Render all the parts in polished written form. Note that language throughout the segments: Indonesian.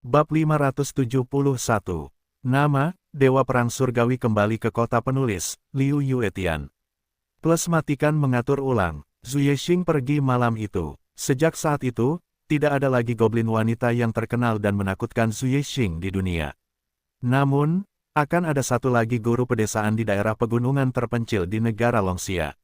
Bab 571. Nama, Dewa Perang Surgawi kembali ke kota penulis, Liu Yuetian. Plus matikan mengatur ulang, Zhu Yexing pergi malam itu. Sejak saat itu, tidak ada lagi goblin wanita yang terkenal dan menakutkan Zhu Yexing di dunia. Namun, akan ada satu lagi guru pedesaan di daerah pegunungan terpencil di negara Longxia.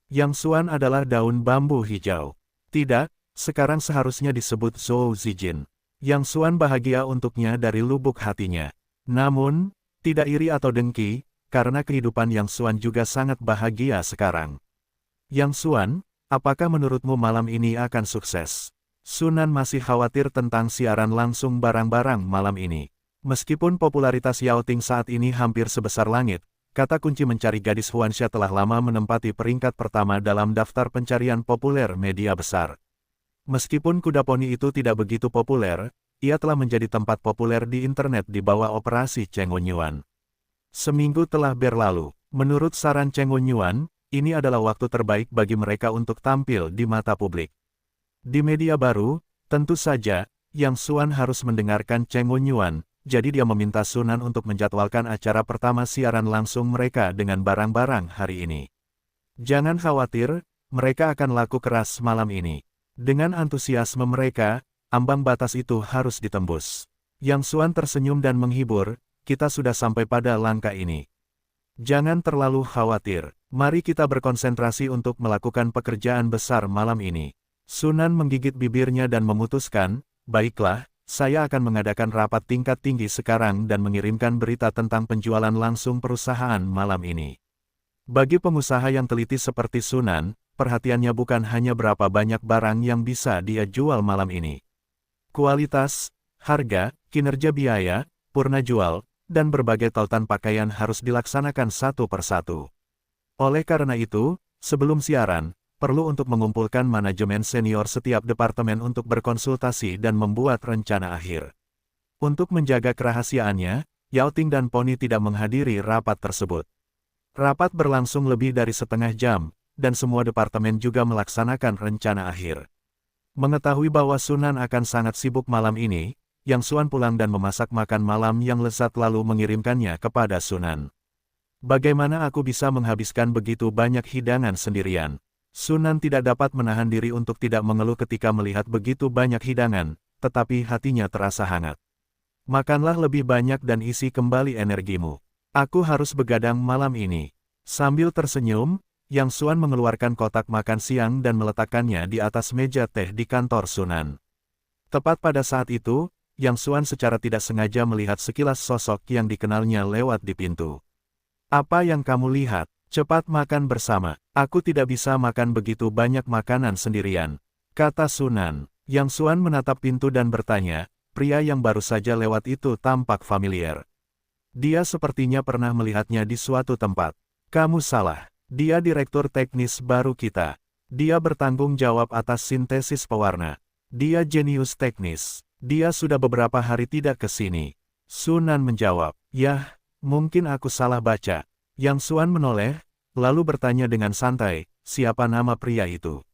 Yang Xuan adalah daun bambu hijau. Tidak, sekarang seharusnya disebut Zhou Zijin. Yang Xuan bahagia untuknya dari lubuk hatinya. Namun, tidak iri atau dengki, karena kehidupan Yang Xuan juga sangat bahagia sekarang. Yang Xuan, apakah menurutmu malam ini akan sukses? Sunan masih khawatir tentang siaran langsung barang-barang malam ini. Meskipun popularitas Yao Ting saat ini hampir sebesar langit, kata kunci mencari gadis Huansha telah lama menempati peringkat pertama dalam daftar pencarian populer media besar. Meskipun kuda poni itu tidak begitu populer, ia telah menjadi tempat populer di internet di bawah operasi Cheng Wenyuan. Seminggu telah berlalu. Menurut saran Cheng Wenyuan, ini adalah waktu terbaik bagi mereka untuk tampil di mata publik. Di media baru, tentu saja, Yang Xuan harus mendengarkan Cheng Wenyuan, jadi dia meminta Sunan untuk menjadwalkan acara pertama siaran langsung mereka dengan barang-barang hari ini. Jangan khawatir, mereka akan laku keras malam ini. Dengan antusiasme mereka, ambang batas itu harus ditembus. Yang Xuan tersenyum dan menghibur, kita sudah sampai pada langkah ini. Jangan terlalu khawatir, mari kita berkonsentrasi untuk melakukan pekerjaan besar malam ini. Sunan menggigit bibirnya dan memutuskan, baiklah, saya akan mengadakan rapat tingkat tinggi sekarang dan mengirimkan berita tentang penjualan langsung perusahaan malam ini. Bagi pengusaha yang teliti seperti Sunan, perhatiannya bukan hanya berapa banyak barang yang bisa dia jual malam ini. Kualitas, harga, kinerja biaya, purna jual, dan berbagai tautan pakaian harus dilaksanakan satu persatu. Oleh karena itu, sebelum siaran, perlu untuk mengumpulkan manajemen senior setiap departemen untuk berkonsultasi dan membuat rencana akhir. Untuk menjaga kerahasiaannya, Yao Ting dan Pony tidak menghadiri rapat tersebut. Rapat berlangsung lebih dari setengah jam, dan semua departemen juga melaksanakan rencana akhir. Mengetahui bahwa Sunan akan sangat sibuk malam ini, Yang Xuan pulang dan memasak makan malam yang lezat lalu mengirimkannya kepada Sunan. Bagaimana aku bisa menghabiskan begitu banyak hidangan sendirian? Sunan tidak dapat menahan diri untuk tidak mengeluh ketika melihat begitu banyak hidangan, tetapi hatinya terasa hangat. Makanlah lebih banyak dan isi kembali energimu. Aku harus begadang malam ini. Sambil tersenyum, Yang Xuan mengeluarkan kotak makan siang dan meletakkannya di atas meja teh di kantor Sunan. Tepat pada saat itu, Yang Xuan secara tidak sengaja melihat sekilas sosok yang dikenalnya lewat di pintu. Apa yang kamu lihat? Cepat makan bersama. Aku tidak bisa makan begitu banyak makanan sendirian, kata Sunan. Yang Xuan menatap pintu dan bertanya, pria yang baru saja lewat itu tampak familiar. Dia sepertinya pernah melihatnya di suatu tempat. Kamu salah. Dia direktur teknis baru kita. Dia bertanggung jawab atas sintesis pewarna. Dia jenius teknis. Dia sudah beberapa hari tidak ke sini. Sunan menjawab, yah, mungkin aku salah baca. Yang Xuan menoleh, lalu bertanya dengan santai, siapa nama pria itu?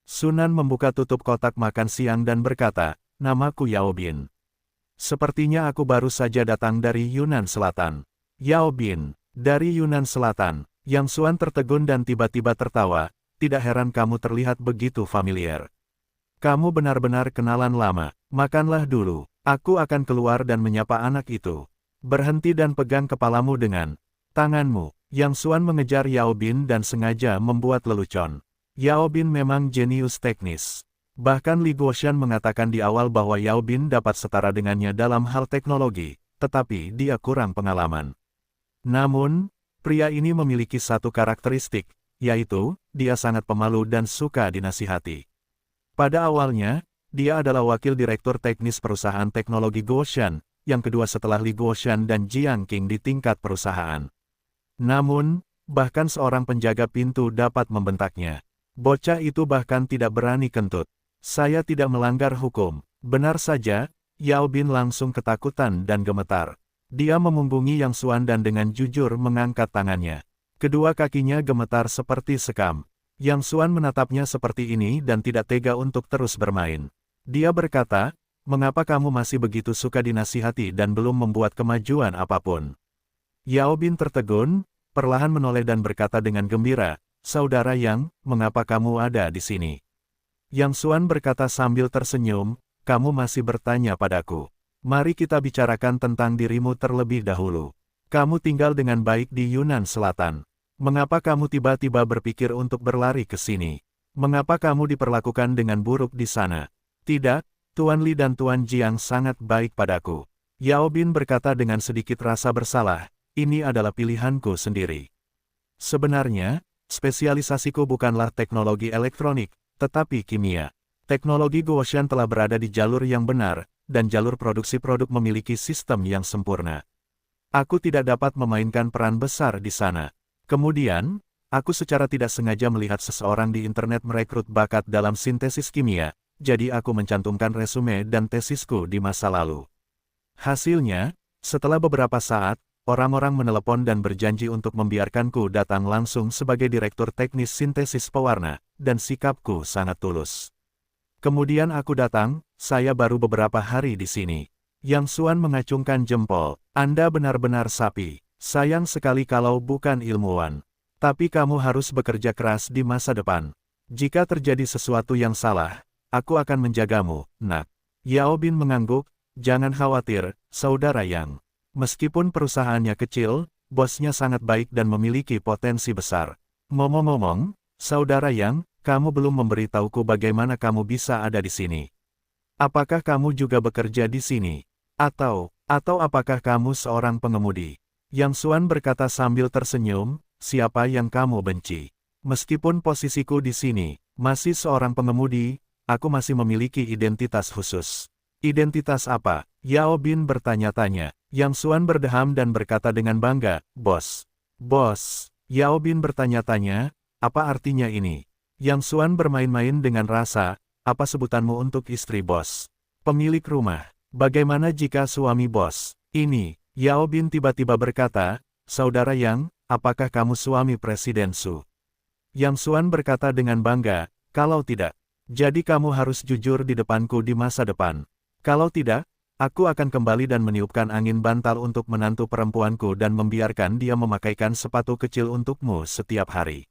Sunan membuka tutup kotak makan siang dan berkata, namaku Yao Bin. Sepertinya aku baru saja datang dari Yunan Selatan. Yao Bin, dari Yunan Selatan. Yang Xuan tertegun dan tiba-tiba tertawa, tidak heran kamu terlihat begitu familiar. Kamu benar-benar kenalan lama, makanlah dulu, aku akan keluar dan menyapa anak itu. Berhenti dan pegang kepalamu dengan tanganmu. Yang Xuan mengejar Yao Bin dan sengaja membuat lelucon. Yao Bin memang jenius teknis. Bahkan Li Guoshan mengatakan di awal bahwa Yao Bin dapat setara dengannya dalam hal teknologi, tetapi dia kurang pengalaman. Namun, pria ini memiliki satu karakteristik, yaitu, dia sangat pemalu dan suka dinasihati. Pada awalnya, dia adalah wakil direktur teknis perusahaan teknologi Guoshan, yang kedua setelah Li Guoshan dan Jiang Qing di tingkat perusahaan. Namun, bahkan seorang penjaga pintu dapat membentaknya. Bocah itu bahkan tidak berani kentut. Saya tidak melanggar hukum. Benar saja, Yao Bin langsung ketakutan dan gemetar. Dia memunggungi Yang Xuan dan dengan jujur mengangkat tangannya. Kedua kakinya gemetar seperti sekam. Yang Xuan menatapnya seperti ini dan tidak tega untuk terus bermain. Dia berkata, mengapa kamu masih begitu suka dinasihati dan belum membuat kemajuan apapun? Yao Bin tertegun, perlahan menoleh dan berkata dengan gembira, Saudara Yang, mengapa kamu ada di sini? Yang Xuan berkata sambil tersenyum, kamu masih bertanya padaku. Mari kita bicarakan tentang dirimu terlebih dahulu. Kamu tinggal dengan baik di Yunnan Selatan. Mengapa kamu tiba-tiba berpikir untuk berlari ke sini? Mengapa kamu diperlakukan dengan buruk di sana? Tidak, Tuan Li dan Tuan Jiang sangat baik padaku. Yao Bin berkata dengan sedikit rasa bersalah, ini adalah pilihanku sendiri. Sebenarnya, spesialisasiku bukanlah teknologi elektronik, tetapi kimia. Teknologi Guoshan telah berada di jalur yang benar, dan jalur produksi produk memiliki sistem yang sempurna. Aku tidak dapat memainkan peran besar di sana. Kemudian, aku secara tidak sengaja melihat seseorang di internet merekrut bakat dalam sintesis kimia, jadi aku mencantumkan resume dan tesisku di masa lalu. Hasilnya, setelah beberapa saat, orang-orang menelepon dan berjanji untuk membiarkanku datang langsung sebagai direktur teknis sintesis pewarna, dan sikapku sangat tulus. Kemudian aku datang, saya baru beberapa hari di sini. Yang Xuan mengacungkan jempol, Anda benar-benar sapi, sayang sekali kalau bukan ilmuwan. Tapi kamu harus bekerja keras di masa depan. Jika terjadi sesuatu yang salah, aku akan menjagamu, nak. Yao Bin mengangguk, jangan khawatir, Saudara Yang. Meskipun perusahaannya kecil, bosnya sangat baik dan memiliki potensi besar. Ngomong-ngomong, Saudara Yang, kamu belum memberitahuku bagaimana kamu bisa ada di sini. Apakah kamu juga bekerja di sini? Atau apakah kamu seorang pengemudi? Yang Xuan berkata sambil tersenyum, siapa yang kamu benci? Meskipun posisiku di sini, masih seorang pengemudi, aku masih memiliki identitas khusus. Identitas apa? Yao Bin bertanya-tanya. Yang Xuan berdeham dan berkata dengan bangga, Bos. Bos. Yao Bin bertanya-tanya, apa artinya ini? Yang Xuan bermain-main dengan rasa, apa sebutanmu untuk istri bos? Pemilik rumah. Bagaimana jika suami bos? Ini, Yao Bin tiba-tiba berkata, Saudara Yang, apakah kamu suami Presiden Su? Yang Xuan berkata dengan bangga, kalau tidak, jadi kamu harus jujur di depanku di masa depan. Kalau tidak, aku akan kembali dan meniupkan angin bantal untuk menantu perempuanku dan membiarkan dia memakaikan sepatu kecil untukmu setiap hari.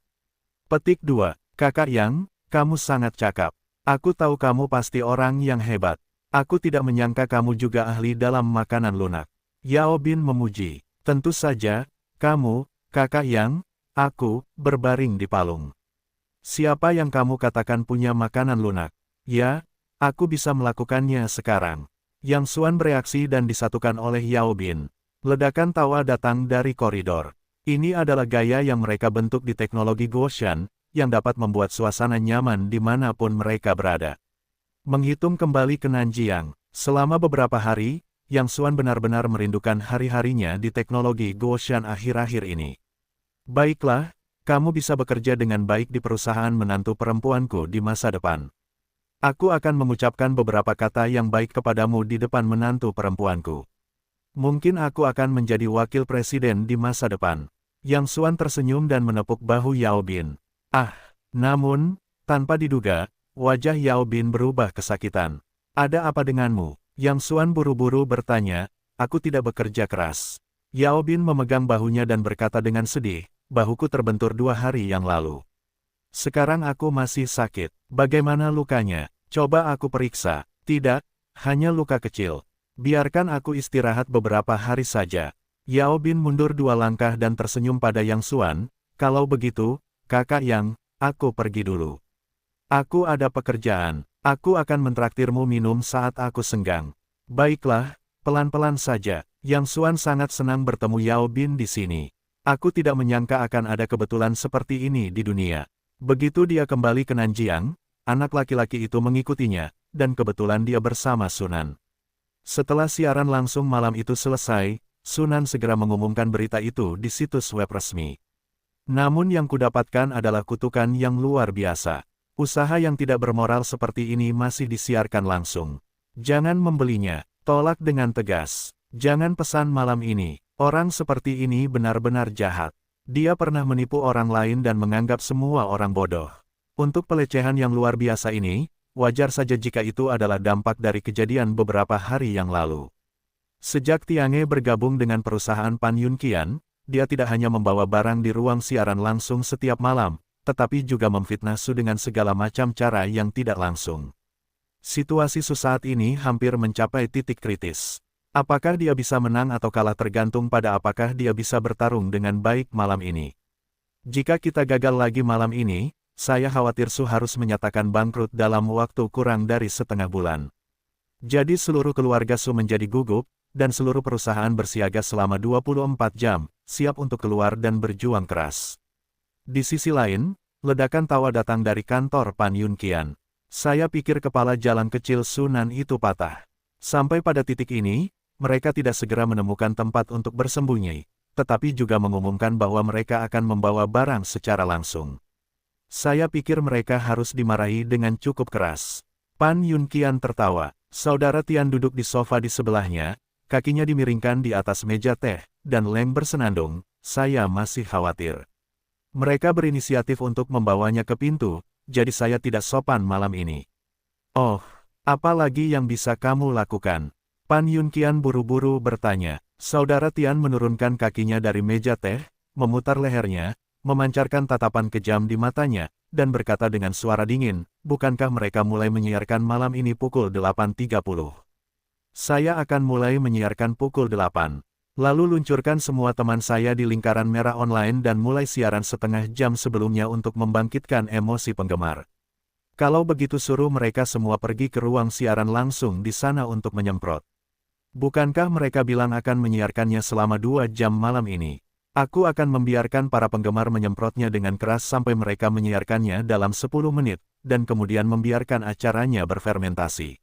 Petik 2. Kakak Yang, kamu sangat cakap. Aku tahu kamu pasti orang yang hebat. Aku tidak menyangka kamu juga ahli dalam makanan lunak. Yao Bin memuji. Tentu saja, kamu, Kakak Yang, aku, berbaring di palung. Siapa yang kamu katakan punya makanan lunak? Ya, aku bisa melakukannya sekarang. Yang Xuan bereaksi dan disatukan oleh Yao Bin. Ledakan tawa datang dari koridor. Ini adalah gaya yang mereka bentuk di teknologi Guoshan, yang dapat membuat suasana nyaman dimanapun mereka berada. Menghitung kembali ke Nanjiang, selama beberapa hari, Yang Xuan benar-benar merindukan hari-harinya di teknologi Guoshan akhir-akhir ini. Baiklah, kamu bisa bekerja dengan baik di perusahaan menantu perempuanku di masa depan. Aku akan mengucapkan beberapa kata yang baik kepadamu di depan menantu perempuanku. Mungkin aku akan menjadi wakil presiden di masa depan. Yang Xuan tersenyum dan menepuk bahu Yao Bin. Namun, tanpa diduga, wajah Yao Bin berubah kesakitan. Ada apa denganmu? Yang Xuan buru-buru bertanya, aku tidak bekerja keras. Yao Bin memegang bahunya dan berkata dengan sedih, bahuku terbentur 2 hari yang lalu. Sekarang aku masih sakit. Bagaimana lukanya? Coba aku periksa. Tidak, hanya luka kecil. Biarkan aku istirahat beberapa hari saja. Yao Bin mundur 2 langkah dan tersenyum pada Yang Xuan, kalau begitu, Kakak Yang, aku pergi dulu. Aku ada pekerjaan. Aku akan mentraktirmu minum saat aku senggang. Baiklah, pelan-pelan saja. Yang Xuan sangat senang bertemu Yao Bin di sini. Aku tidak menyangka akan ada kebetulan seperti ini di dunia. Begitu dia kembali ke Nanjiang, anak laki-laki itu mengikutinya, dan kebetulan dia bersama Sunan. Setelah siaran langsung malam itu selesai, Sunan segera mengumumkan berita itu di situs web resmi. Namun yang kudapatkan adalah kutukan yang luar biasa. Usaha yang tidak bermoral seperti ini masih disiarkan langsung. Jangan membelinya, tolak dengan tegas. Jangan pesan malam ini. Orang seperti ini benar-benar jahat. Dia pernah menipu orang lain dan menganggap semua orang bodoh. Untuk pelecehan yang luar biasa ini, wajar saja jika itu adalah dampak dari kejadian beberapa hari yang lalu. Sejak Tiange bergabung dengan perusahaan Pan Yunqian, dia tidak hanya membawa barang di ruang siaran langsung setiap malam, tetapi juga memfitnah Su dengan segala macam cara yang tidak langsung. Situasi Su saat ini hampir mencapai titik kritis. Apakah dia bisa menang atau kalah tergantung pada apakah dia bisa bertarung dengan baik malam ini. Jika kita gagal lagi malam ini, saya khawatir Su harus menyatakan bangkrut dalam waktu kurang dari setengah bulan. Jadi seluruh keluarga Su menjadi gugup, dan seluruh perusahaan bersiaga selama 24 jam, siap untuk keluar dan berjuang keras. Di sisi lain, ledakan tawa datang dari kantor Pan Yunqian. Saya pikir kepala jalan kecil Sunan itu patah. Sampai pada titik ini, mereka tidak segera menemukan tempat untuk bersembunyi, tetapi juga mengumumkan bahwa mereka akan membawa barang secara langsung. Saya pikir mereka harus dimarahi dengan cukup keras. Pan Yunqian tertawa. Saudara Tian duduk di sofa di sebelahnya, kakinya dimiringkan di atas meja teh, dan Leng bersenandung. Saya masih khawatir. Mereka berinisiatif untuk membawanya ke pintu, jadi saya tidak sopan malam ini. Oh, apa lagi yang bisa kamu lakukan? Pan Yunqian buru-buru bertanya. Saudara Tian menurunkan kakinya dari meja teh, memutar lehernya, memancarkan tatapan kejam di matanya, dan berkata dengan suara dingin, bukankah mereka mulai menyiarkan malam ini pukul 8.30? Saya akan mulai menyiarkan pukul 8. Lalu luncurkan semua teman saya di lingkaran merah online dan mulai siaran setengah jam sebelumnya untuk membangkitkan emosi penggemar. Kalau begitu suruh mereka semua pergi ke ruang siaran langsung di sana untuk menyemprot. Bukankah mereka bilang akan menyiarkannya selama 2 jam malam ini? Aku akan membiarkan para penggemar menyemprotnya dengan keras sampai mereka menyiarkannya dalam 10 menit, dan kemudian membiarkan acaranya berfermentasi.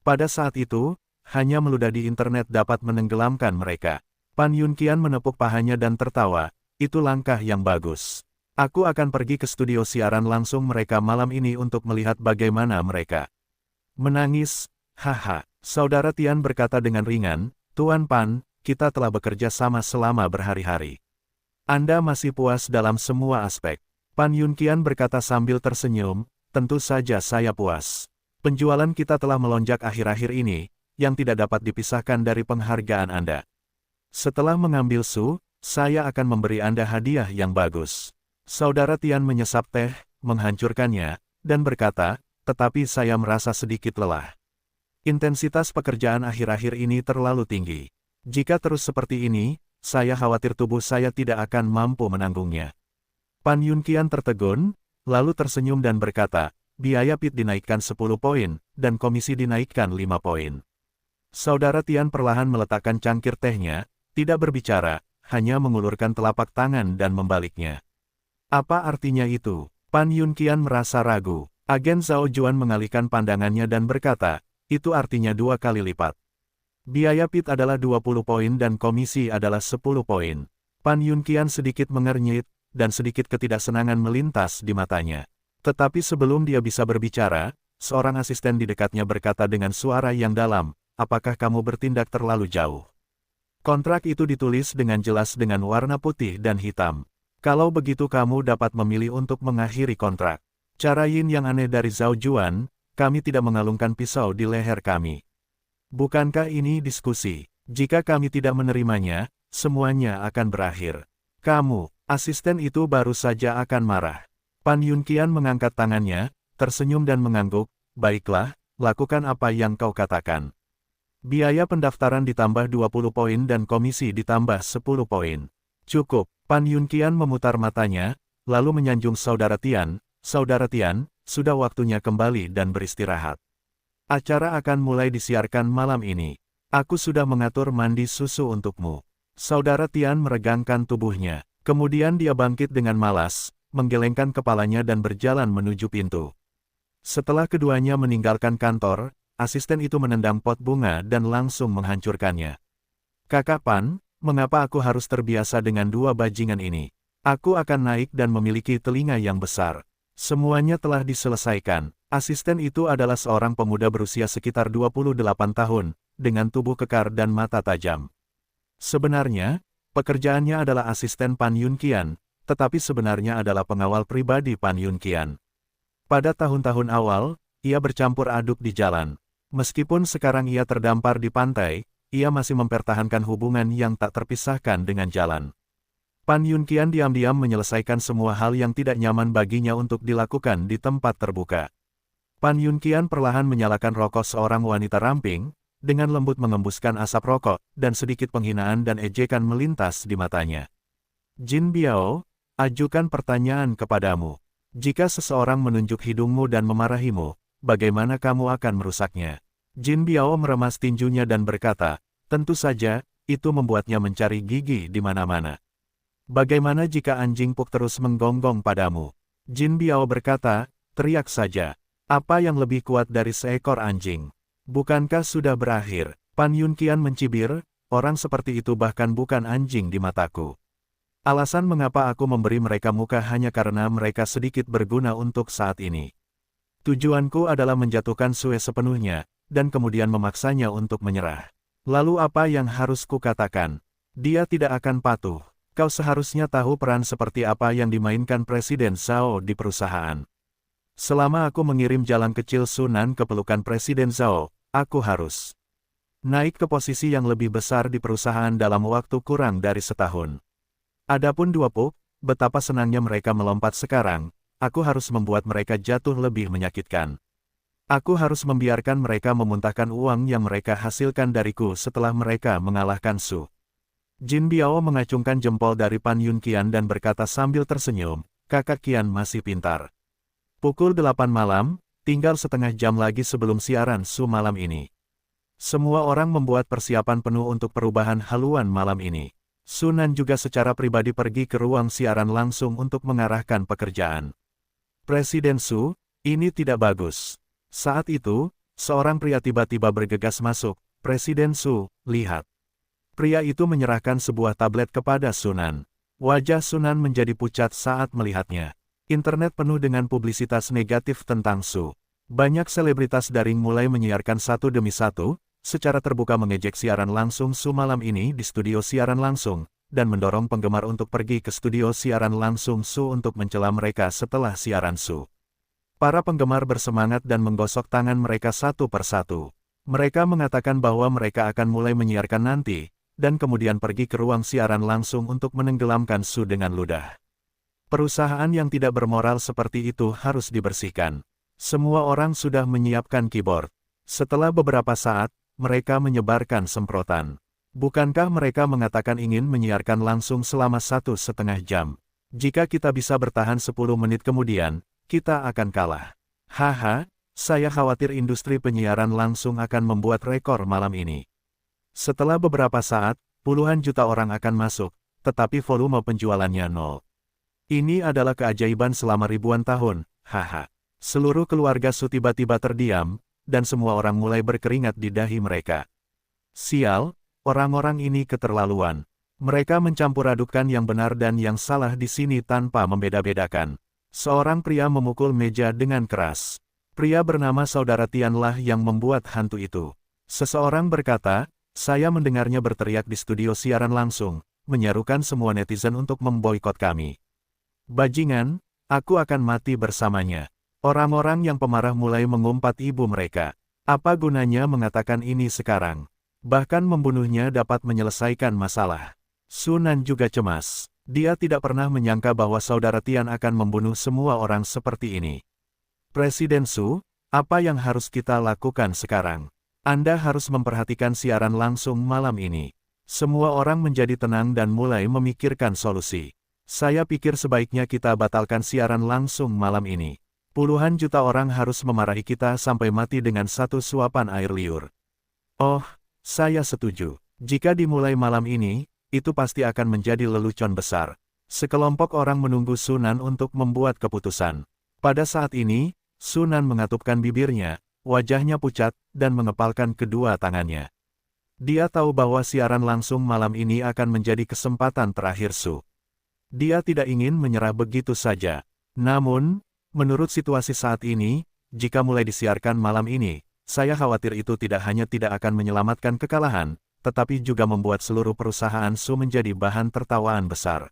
Pada saat itu, hanya meludah di internet dapat menenggelamkan mereka. Pan Yunqian menepuk pahanya dan tertawa, itu langkah yang bagus. Aku akan pergi ke studio siaran langsung mereka malam ini untuk melihat bagaimana mereka menangis. Haha. Saudara Tian berkata dengan ringan, Tuan Pan, kita telah bekerja sama selama berhari-hari. Anda masih puas dalam semua aspek. Pan Yunqian berkata sambil tersenyum, tentu saja saya puas. Penjualan kita telah melonjak akhir-akhir ini, yang tidak dapat dipisahkan dari penghargaan Anda. Setelah mengambil Su, saya akan memberi Anda hadiah yang bagus. Saudara Tian menyesap teh, menghancurkannya, dan berkata, tetapi saya merasa sedikit lelah. Intensitas pekerjaan akhir-akhir ini terlalu tinggi. Jika terus seperti ini, saya khawatir tubuh saya tidak akan mampu menanggungnya. Pan Yunqian tertegun, lalu tersenyum dan berkata, biaya PIT dinaikkan 10 poin, dan komisi dinaikkan 5 poin. Saudara Tian perlahan meletakkan cangkir tehnya, tidak berbicara, hanya mengulurkan telapak tangan dan membaliknya. Apa artinya itu? Pan Yunqian merasa ragu. Agen Zhao Juan mengalihkan pandangannya dan berkata, itu artinya 2 kali lipat. Biaya PIT adalah 20 poin dan komisi adalah 10 poin. Pan Yunqian sedikit mengernyit, dan sedikit ketidaksenangan melintas di matanya. Tetapi sebelum dia bisa berbicara, seorang asisten di dekatnya berkata dengan suara yang dalam, apakah kamu bertindak terlalu jauh? Kontrak itu ditulis dengan jelas dengan warna putih dan hitam. Kalau begitu kamu dapat memilih untuk mengakhiri kontrak. Cara Yin yang aneh dari Zhao Juan, kami tidak mengalungkan pisau di leher kami. Bukankah ini diskusi? Jika kami tidak menerimanya, semuanya akan berakhir. Kamu, asisten itu baru saja akan marah. Pan Yunqian mengangkat tangannya, tersenyum dan mengangguk, baiklah, lakukan apa yang kau katakan. Biaya pendaftaran ditambah 20 poin dan komisi ditambah 10 poin. Cukup, Pan Yunqian memutar matanya, lalu menyanjung Saudara Tian, Saudara Tian, sudah waktunya kembali dan beristirahat. Acara akan mulai disiarkan malam ini. Aku sudah mengatur mandi susu untukmu. Saudara Tian meregangkan tubuhnya. Kemudian dia bangkit dengan malas, menggelengkan kepalanya dan berjalan menuju pintu. Setelah keduanya meninggalkan kantor, asisten itu menendang pot bunga dan langsung menghancurkannya. Kakak Pan, mengapa aku harus terbiasa dengan 2 bajingan ini? Aku akan naik dan memiliki telinga yang besar. Semuanya telah diselesaikan. Asisten itu adalah seorang pemuda berusia sekitar 28 tahun, dengan tubuh kekar dan mata tajam. Sebenarnya, pekerjaannya adalah asisten Pan Yunqian, tetapi sebenarnya adalah pengawal pribadi Pan Yunqian. Pada tahun-tahun awal, ia bercampur aduk di jalan. Meskipun sekarang ia terdampar di pantai, ia masih mempertahankan hubungan yang tak terpisahkan dengan jalan. Pan Yunqian diam-diam menyelesaikan semua hal yang tidak nyaman baginya untuk dilakukan di tempat terbuka. Pan Yunqian perlahan menyalakan rokok seorang wanita ramping, dengan lembut mengembuskan asap rokok, dan sedikit penghinaan dan ejekan melintas di matanya. Jin Biao, ajukan pertanyaan kepadamu. Jika seseorang menunjuk hidungmu dan memarahimu, bagaimana kamu akan merusaknya? Jin Biao meremas tinjunya dan berkata, tentu saja, itu membuatnya mencari gigi di mana-mana. Bagaimana jika anjing Puk terus menggonggong padamu? Jin Biao berkata, teriak saja. Apa yang lebih kuat dari seekor anjing? Bukankah sudah berakhir? Pan Yunqian mencibir, orang seperti itu bahkan bukan anjing di mataku. Alasan mengapa aku memberi mereka muka hanya karena mereka sedikit berguna untuk saat ini. Tujuanku adalah menjatuhkan Sue sepenuhnya, dan kemudian memaksanya untuk menyerah. Lalu apa yang harus kukatakan? Dia tidak akan patuh. Kau seharusnya tahu peran seperti apa yang dimainkan Presiden Zhao di perusahaan. Selama aku mengirim jalan kecil Sunan ke pelukan Presiden Zhao, aku harus naik ke posisi yang lebih besar di perusahaan dalam waktu kurang dari setahun. Adapun dua Puk, betapa senangnya mereka melompat sekarang, aku harus membuat mereka jatuh lebih menyakitkan. Aku harus membiarkan mereka memuntahkan uang yang mereka hasilkan dariku setelah mereka mengalahkan Su. Jin Biao mengacungkan jempol dari Pan Yunqian dan berkata sambil tersenyum, kakak Qian masih pintar. Pukul 8 malam, tinggal setengah jam lagi sebelum siaran Su malam ini. Semua orang membuat persiapan penuh untuk perubahan haluan malam ini. Sunan juga secara pribadi pergi ke ruang siaran langsung untuk mengarahkan pekerjaan. Presiden Su, ini tidak bagus. Saat itu, seorang pria tiba-tiba bergegas masuk. Presiden Su, lihat. Pria itu menyerahkan sebuah tablet kepada Sunan. Wajah Sunan menjadi pucat saat melihatnya. Internet penuh dengan publisitas negatif tentang Su. Banyak selebritas daring mulai menyiarkan satu demi satu, secara terbuka mengejek siaran langsung Su malam ini di studio siaran langsung, dan mendorong penggemar untuk pergi ke studio siaran langsung Su untuk mencela mereka setelah siaran Su. Para penggemar bersemangat dan menggosok tangan mereka satu persatu. Mereka mengatakan bahwa mereka akan mulai menyiarkan nanti, dan kemudian pergi ke ruang siaran langsung untuk menenggelamkan Su dengan ludah. Perusahaan yang tidak bermoral seperti itu harus dibersihkan. Semua orang sudah menyiapkan keyboard. Setelah beberapa saat, mereka menyebarkan semprotan. Bukankah mereka mengatakan ingin menyiarkan langsung selama 1,5 jam? Jika kita bisa bertahan 10 menit kemudian, kita akan kalah. Haha, saya khawatir industri penyiaran langsung akan membuat rekor malam ini. Setelah beberapa saat, puluhan juta orang akan masuk, tetapi volume penjualannya nol. Ini adalah keajaiban selama ribuan tahun, haha. Seluruh keluarga Su tiba-tiba terdiam, dan semua orang mulai berkeringat di dahi mereka. Sial, orang-orang ini keterlaluan. Mereka mencampur adukan yang benar dan yang salah di sini tanpa membeda-bedakan. Seorang pria memukul meja dengan keras. Pria bernama Saudara Tianlah yang membuat hantu itu. Seseorang berkata, saya mendengarnya berteriak di studio siaran langsung, menyerukan semua netizen untuk memboikot kami. Bajingan, aku akan mati bersamanya. Orang-orang yang pemarah mulai mengumpat ibu mereka. Apa gunanya mengatakan ini sekarang? Bahkan membunuhnya dapat menyelesaikan masalah. Sunan juga cemas. Dia tidak pernah menyangka bahwa Saudara Tian akan membunuh semua orang seperti ini. Presiden Su, apa yang harus kita lakukan sekarang? Anda harus memperhatikan siaran langsung malam ini. Semua orang menjadi tenang dan mulai memikirkan solusi. Saya pikir sebaiknya kita batalkan siaran langsung malam ini. Puluhan juta orang harus memarahi kita sampai mati dengan satu suapan air liur. Oh, saya setuju. Jika dimulai malam ini, itu pasti akan menjadi lelucon besar. Sekelompok orang menunggu Sunan untuk membuat keputusan. Pada saat ini, Sunan mengatupkan bibirnya, wajahnya pucat, dan mengepalkan kedua tangannya. Dia tahu bahwa siaran langsung malam ini akan menjadi kesempatan terakhir Su. Dia tidak ingin menyerah begitu saja. Namun, menurut situasi saat ini, jika mulai disiarkan malam ini, saya khawatir itu tidak hanya tidak akan menyelamatkan kekalahan, tetapi juga membuat seluruh perusahaan Su menjadi bahan tertawaan besar.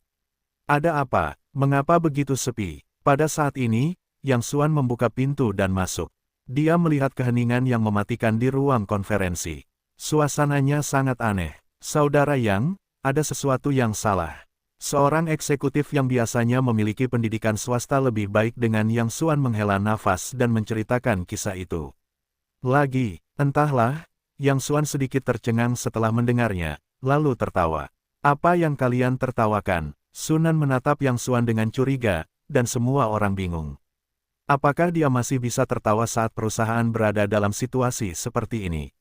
Ada apa? Mengapa begitu sepi? Pada saat ini, Yang Xuan membuka pintu dan masuk. Dia melihat keheningan yang mematikan di ruang konferensi. Suasananya sangat aneh. Saudara Yang, ada sesuatu yang salah. Seorang eksekutif yang biasanya memiliki pendidikan swasta lebih baik dengan Yang Xuan menghela nafas dan menceritakan kisah itu. Lagi, entahlah, Yang Xuan sedikit tercengang setelah mendengarnya, lalu tertawa. Apa yang kalian tertawakan? Sunan menatap Yang Xuan dengan curiga, dan semua orang bingung. Apakah dia masih bisa tertawa saat perusahaan berada dalam situasi seperti ini?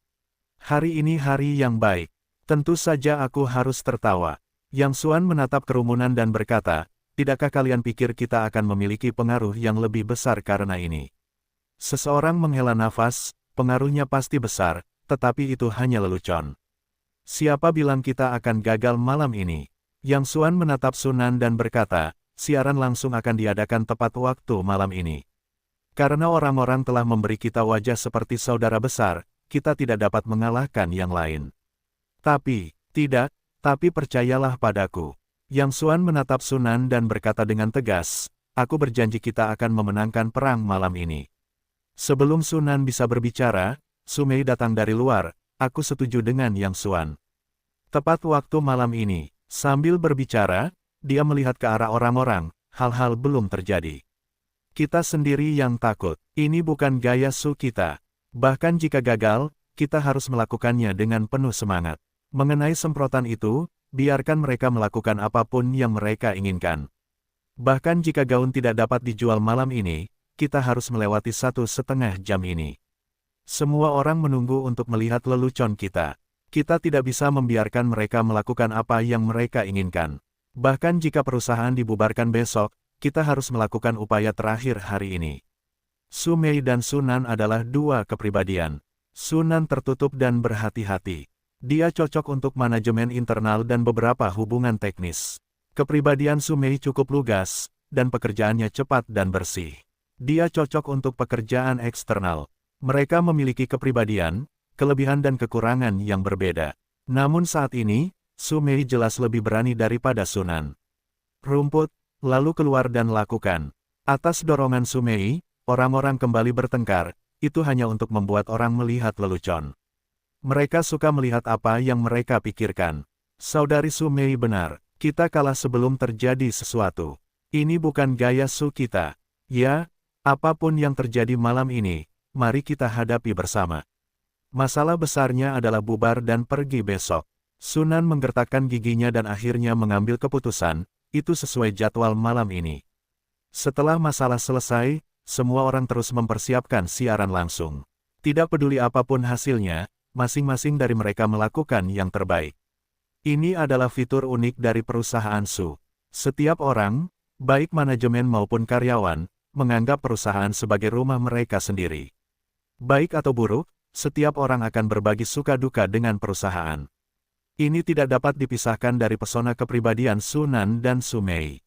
Hari ini hari yang baik. Tentu saja aku harus tertawa. Yang Xuan menatap kerumunan dan berkata, tidakkah kalian pikir kita akan memiliki pengaruh yang lebih besar karena ini? Seseorang menghela nafas, pengaruhnya pasti besar, tetapi itu hanya lelucon. Siapa bilang kita akan gagal malam ini? Yang Xuan menatap Sunan dan berkata, siaran langsung akan diadakan tepat waktu malam ini. Karena orang-orang telah memberi kita wajah seperti saudara besar, kita tidak dapat mengalahkan yang lain. Tapi percayalah padaku. Yang Xuan menatap Sunan dan berkata dengan tegas, aku berjanji kita akan memenangkan perang malam ini. Sebelum Sunan bisa berbicara, Sumei datang dari luar, aku setuju dengan Yang Xuan. Tepat waktu malam ini, sambil berbicara, dia melihat ke arah orang-orang, hal-hal belum terjadi. Kita sendiri yang takut, ini bukan gaya Su kita. Bahkan jika gagal, kita harus melakukannya dengan penuh semangat. Mengenai semprotan itu, biarkan mereka melakukan apapun yang mereka inginkan. Bahkan jika gaun tidak dapat dijual malam ini, kita harus melewati 1,5 jam ini. Semua orang menunggu untuk melihat lelucon kita. Kita tidak bisa membiarkan mereka melakukan apa yang mereka inginkan. Bahkan jika perusahaan dibubarkan besok, kita harus melakukan upaya terakhir hari ini. Sumei dan Sunan adalah dua kepribadian. Sunan tertutup dan berhati-hati. Dia cocok untuk manajemen internal dan beberapa hubungan teknis. Kepribadian Sumei cukup lugas, dan pekerjaannya cepat dan bersih. Dia cocok untuk pekerjaan eksternal. Mereka memiliki kepribadian, kelebihan dan kekurangan yang berbeda. Namun saat ini, Sumei jelas lebih berani daripada Sunan. Rumput, lalu keluar dan lakukan. Atas dorongan Sumei, orang-orang kembali bertengkar, itu hanya untuk membuat orang melihat lelucon. Mereka suka melihat apa yang mereka pikirkan. Saudari Sumei benar, kita kalah sebelum terjadi sesuatu. Ini bukan gaya Su kita. Ya, apapun yang terjadi malam ini, mari kita hadapi bersama. Masalah besarnya adalah bubar dan pergi besok. Sunan menggertakkan giginya dan akhirnya mengambil keputusan, itu sesuai jadwal malam ini. Setelah masalah selesai, semua orang terus mempersiapkan siaran langsung. Tidak peduli apapun hasilnya, masing-masing dari mereka melakukan yang terbaik. Ini adalah fitur unik dari perusahaan Su. Setiap orang, baik manajemen maupun karyawan, menganggap perusahaan sebagai rumah mereka sendiri. Baik atau buruk, setiap orang akan berbagi suka duka dengan perusahaan. Ini tidak dapat dipisahkan dari pesona kepribadian Sunan dan Sumei.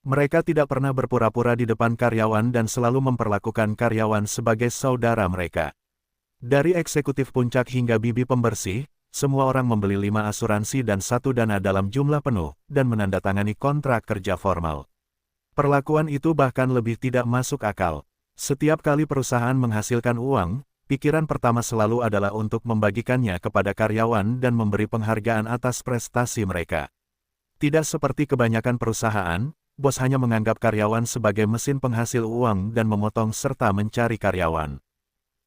Mereka tidak pernah berpura-pura di depan karyawan dan selalu memperlakukan karyawan sebagai saudara mereka. Dari eksekutif puncak hingga bibi pembersih, semua orang membeli 5 asuransi dan 1 dana dalam jumlah penuh, dan menandatangani kontrak kerja formal. Perlakuan itu bahkan lebih tidak masuk akal. Setiap kali perusahaan menghasilkan uang, pikiran pertama selalu adalah untuk membagikannya kepada karyawan dan memberi penghargaan atas prestasi mereka. Tidak seperti kebanyakan perusahaan, bos hanya menganggap karyawan sebagai mesin penghasil uang dan memotong serta mencari karyawan.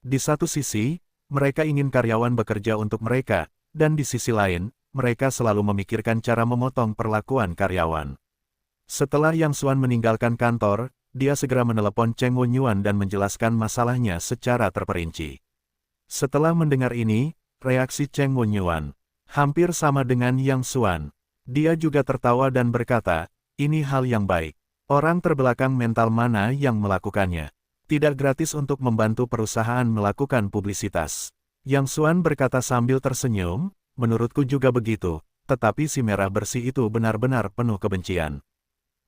Di satu sisi, mereka ingin karyawan bekerja untuk mereka, dan di sisi lain, mereka selalu memikirkan cara memotong perlakuan karyawan. Setelah Yang Xuan meninggalkan kantor, dia segera menelepon Cheng Wenyuan dan menjelaskan masalahnya secara terperinci. Setelah mendengar ini, reaksi Cheng Wenyuan hampir sama dengan Yang Xuan. Dia juga tertawa dan berkata, ini hal yang baik. Orang terbelakang mental mana yang melakukannya? Tidak gratis untuk membantu perusahaan melakukan publisitas. Yang Xuan berkata sambil tersenyum, menurutku juga begitu, tetapi si merah bersih itu benar-benar penuh kebencian.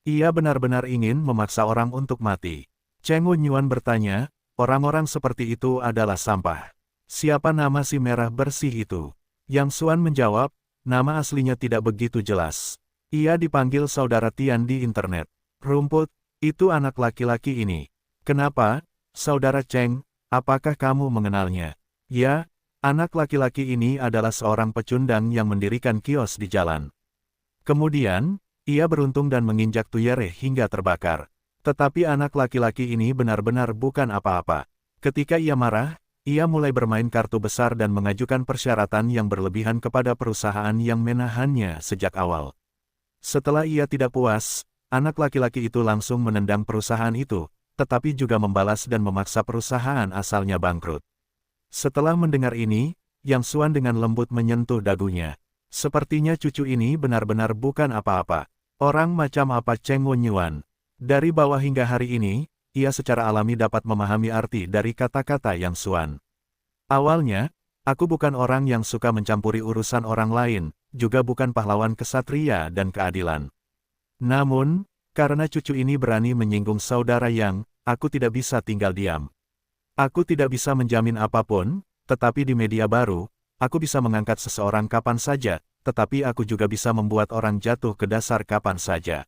Ia benar-benar ingin memaksa orang untuk mati. Cheng Wenyuan bertanya, orang-orang seperti itu adalah sampah. Siapa nama si merah bersih itu? Yang Xuan menjawab, nama aslinya tidak begitu jelas. Ia dipanggil saudara Tian di internet. Rumput, itu anak laki-laki ini. Kenapa, saudara Cheng, apakah kamu mengenalnya? Ya, anak laki-laki ini adalah seorang pecundang yang mendirikan kios di jalan. Kemudian, ia beruntung dan menginjak Tuyere hingga terbakar. Tetapi anak laki-laki ini benar-benar bukan apa-apa. Ketika ia marah, ia mulai bermain kartu besar dan mengajukan persyaratan yang berlebihan kepada perusahaan yang menahannya sejak awal. Setelah ia tidak puas, anak laki-laki itu langsung menendang perusahaan itu, tetapi juga membalas dan memaksa perusahaan asalnya bangkrut. Setelah mendengar ini, Yang Xuan dengan lembut menyentuh dagunya. Sepertinya cucu ini benar-benar bukan apa-apa. Orang macam apa Cheng Wenyuan? Dari bawah hingga hari ini, ia secara alami dapat memahami arti dari kata-kata Yang Xuan. Awalnya, aku bukan orang yang suka mencampuri urusan orang lain, juga bukan pahlawan kesatria dan keadilan. Namun, karena cucu ini berani menyinggung saudara Yang, aku tidak bisa tinggal diam. Aku tidak bisa menjamin apapun, tetapi di media baru, aku bisa mengangkat seseorang kapan saja, tetapi aku juga bisa membuat orang jatuh ke dasar kapan saja.